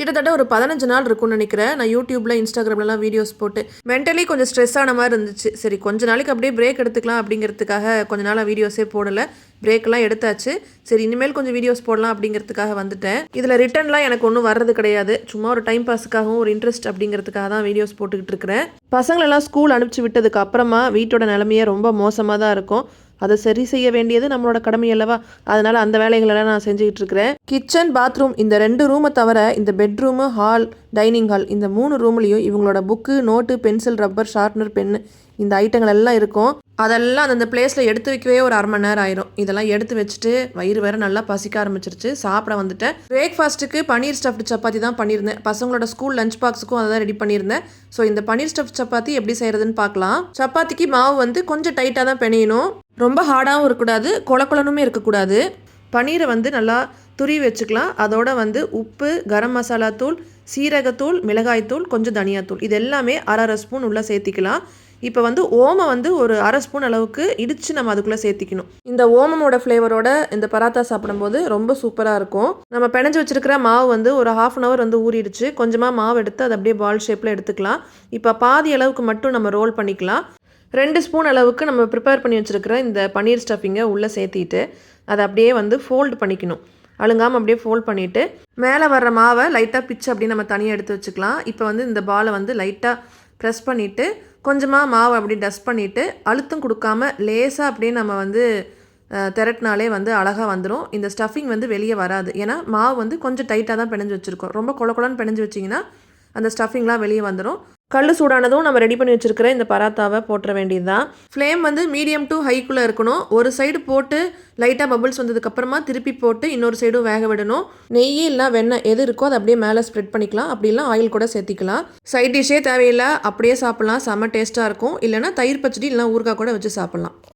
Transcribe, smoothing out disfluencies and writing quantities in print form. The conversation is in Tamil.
கிட்டத்தட்ட ஒரு 15 நாள் இருக்கும்னு நினைக்கிறேன். நான் யூடியூப்ல, இன்ஸ்டாகிராம்லலாம் வீடியோஸ் போட்டு மென்டலி கொஞ்சம் ஸ்ட்ரெஸ் ஆன மாதிரி இருந்துச்சு. சரி கொஞ்ச நாளைக்கு அப்படியே பிரேக் எடுத்துக்கலாம் அப்படிங்கிறதுக்காக கொஞ்ச நாளாக வீடியோஸே போடலை. பிரேக்கெல்லாம் எடுத்தாச்சு. சரி இனிமேல் கொஞ்சம் வீடியோஸ் போடலாம் அப்படிங்கிறதுக்காக வந்துட்டேன். இதில் ரிட்டர்ன்லாம் எனக்கு ஒன்றும் வர்றது கிடையாது. சும்மா ஒரு டைம் பாஸுக்காகவும் ஒரு இன்ட்ரெஸ்ட் அப்படிங்கிறதுக்காக தான் வீடியோஸ் போட்டுக்கிட்டு இருக்கிறேன். பசங்களெல்லாம் ஸ்கூல் அனுப்பிச்சி விட்டதுக்கு அப்புறமா வீட்டோட நிலைமையே ரொம்ப மோசமாக தான் இருக்கும். அதை சரி செய்ய வேண்டியது நம்மளோட கடமை அல்லவா. அதனால அந்த வேலைகளெல்லாம் நான் செஞ்சுக்கிட்டு இருக்கிறேன். கிச்சன், பாத்ரூம் இந்த 2 ரூமை தவிர இந்த பெட்ரூமு, ஹால், டைனிங் ஹால் இந்த 3 ரூம்லேயும் இவங்களோட book, note, pencil, rubber, sharpener, pen இந்த ஐட்டங்கள் எல்லாம் இருக்கும். அதெல்லாம் அந்த பிளேஸில் எடுத்து வைக்கவே ஒரு 1/2 மணி நேரம் ஆயிரும். இதெல்லாம் எடுத்து வச்சுட்டு வயிறு வேறு நல்லா பசிக்க ஆரம்பிச்சிருச்சு. சாப்பிட வந்துட்டேன். பிரேக்ஃபாஸ்ட்டுக்கு பன்னீர் ஸ்டஃப்டு சப்பாத்தி தான் பண்ணியிருந்தேன். பசங்களோட ஸ்கூல் லஞ்ச் பாக்ஸுக்கும் அதை தான் ரெடி பண்ணியிருந்தேன். ஸோ இந்த பன்னீர் ஸ்டஃப் சப்பாத்தி எப்படி செய்கிறதுன்னு பார்க்கலாம். சப்பாத்திக்கு மாவு வந்து கொஞ்சம் டைட்டாக தான் பிணையணும். ரொம்ப ஹார்டாகவும் இருக்கக்கூடாது, கொலக்கொலனுமே இருக்கக்கூடாது. பன்னீரை வந்து நல்லா துருவி வச்சுக்கலாம். அதோட வந்து உப்பு, கரம் மசாலா தூள், சீரகத்தூள், மிளகாய்த்தூள், கொஞ்சம் தனியாத்தூள் இது எல்லாமே 1/2 ஸ்பூன் உள்ளே சேர்த்திக்கலாம். இப்போ வந்து ஓமம் வந்து ஒரு 1/2 ஸ்பூன் அளவுக்கு இடித்து நம்ம அதுக்குள்ளே சேர்த்திக்கணும். இந்த ஓமமோட ஃப்ளேவரோட இந்த பராத்தா சாப்பிடும்போது ரொம்ப சூப்பராக இருக்கும். நம்ம பிணைஞ்சு வச்சுருக்கிற மாவு வந்து ஒரு 1/2 அன் ஹவர் வந்து ஊறிடுச்சு. கொஞ்சமாக மாவு எடுத்து அதை அப்படியே பால் ஷேப்பில் எடுத்துக்கலாம். இப்போ பாதி அளவுக்கு மட்டும் நம்ம ரோல் பண்ணிக்கலாம். 2 ஸ்பூன் அளவுக்கு நம்ம ப்ரிப்பேர் பண்ணி வச்சுருக்கிற இந்த பன்னீர் ஸ்டஃபிங்கை உள்ளே சேர்த்திட்டு அதை அப்படியே வந்து ஃபோல்டு பண்ணிக்கணும். அழுங்காமல் அப்படியே ஃபோல்ட் பண்ணிவிட்டு மேலே வர்ற மாவை லைட்டாக பிச்சு அப்படியே நம்ம தனியாக எடுத்து வச்சுக்கலாம். இப்போ வந்து இந்த பாலை வந்து லைட்டாக ப்ரெஸ் பண்ணிவிட்டு கொஞ்சமாக மாவை அப்படி டஸ்ட் பண்ணிவிட்டு அழுத்தம் கொடுக்காம லேசாக அப்படியே நம்ம வந்து திரட்டினாலே வந்து அழகாக வந்துடும். இந்த ஸ்டஃபிங் வந்து வெளியே வராது. ஏன்னா மாவு வந்து கொஞ்சம் டைட்டாக தான் பிணைஞ்சு வச்சுருக்கோம். ரொம்ப கொலன்னு பிணைஞ்சு வச்சிங்கன்னா அந்த ஸ்டஃபிங்லாம் வெளியே வந்துடும். கல் சூடானதும் நம்ம ரெடி பண்ணி வச்சுருக்கிற இந்த பராத்தாவை போட்டுற வேண்டியது தான். ஃப்ளேம் வந்து மீடியம் டு ஹைக்குள்ளே இருக்கணும். ஒரு சைடு போட்டு லைட்டாக பபிள்ஸ் வந்ததுக்கப்புறமா திருப்பி போட்டு இன்னொரு சைடும் வேக விடணும். நெய் இல்லை வெண்ணெய் எது இருக்கோ அதை அப்படியே மேலே ஸ்ப்ரெட் பண்ணிக்கலாம். அப்படிலாம் ஆயில் கூட சேர்த்திக்கலாம். சைட் டிஷ்ஷே தேவையில்லை, அப்படியே சாப்பிட்லாம். செம்ம டேஸ்ட்டாக இருக்கும். இல்லைனா தயிர் பச்சடி இல்லைனா ஊறுகாய் கூட வச்சு சாப்பிட்லாம்.